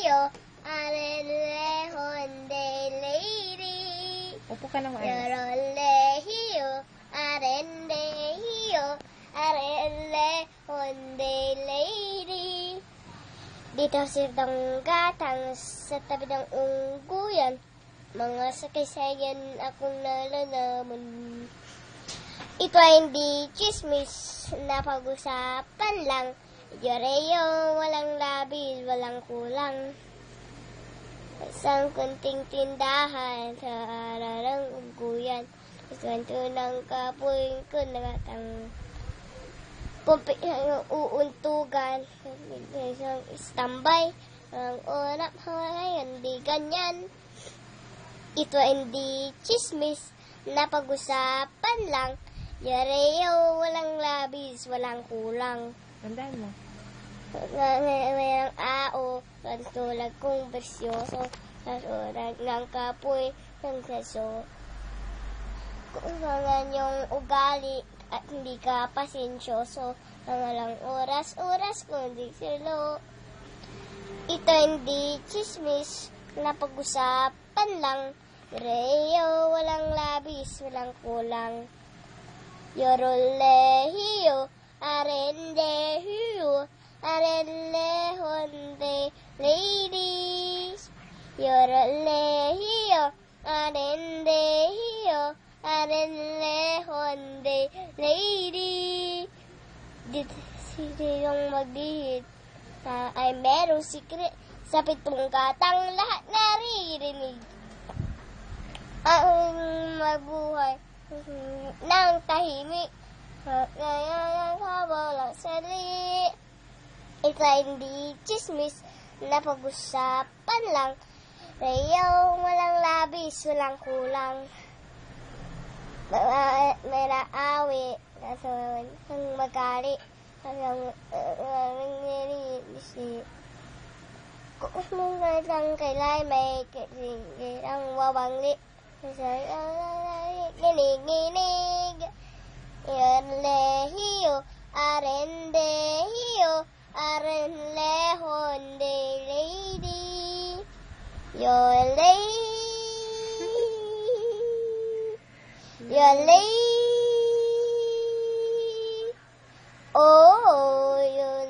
hiyo, arele honde lady. Upo ka ng ayos. Yorole hiyo, arende hiyo, arele honde lady. Dito si Danggatang sa tabi ng ungguyan, mga sakaysayan akong nalalaman. Ito ay hindi chismis na pag-usapan lang. Yoreo, walang labis, walang kulang. Isang kunting tindahan sa ararang ungguyan. Iswanto ng kapoy ko nakatang kumpi ang uuntugan. Isang istambay. Ang orak ngayon, di ganyan. Ito hindi chismis na pag-usapan lang. Yoreo, walang labis, walang kulang. Tandaan mo. Mayroong ao, tulad kong bersyoso, sa surat ng kapoy, ng saso. Kung yung ugali at hindi ka pasensyoso, ang walang oras-oras kundi silo. Ito hindi chismis na pag-usapan lang. Yoreo, walang labis, walang kulang. Yorole hiyo, arende hiyo, arele honde ladies. Yorole hiyo, arende hiyo, arele honde lady. Dito yung magbihit ay merong secret sa pitong gatang lahat naririnig. Ang mabuhay ng tahimik ngayon ang kawalang sali. Ito ay hindi chismis na pag-usapan lang. Rayo, walang labis, walang kulang. May naawi ang magali hanggang nangyari. Kung mga lang kailay may ang wawangli. Ginig-ginig. Yorle hiyo, arende hiyo, arele honde lady. Yorle, yorle, oh, yorle.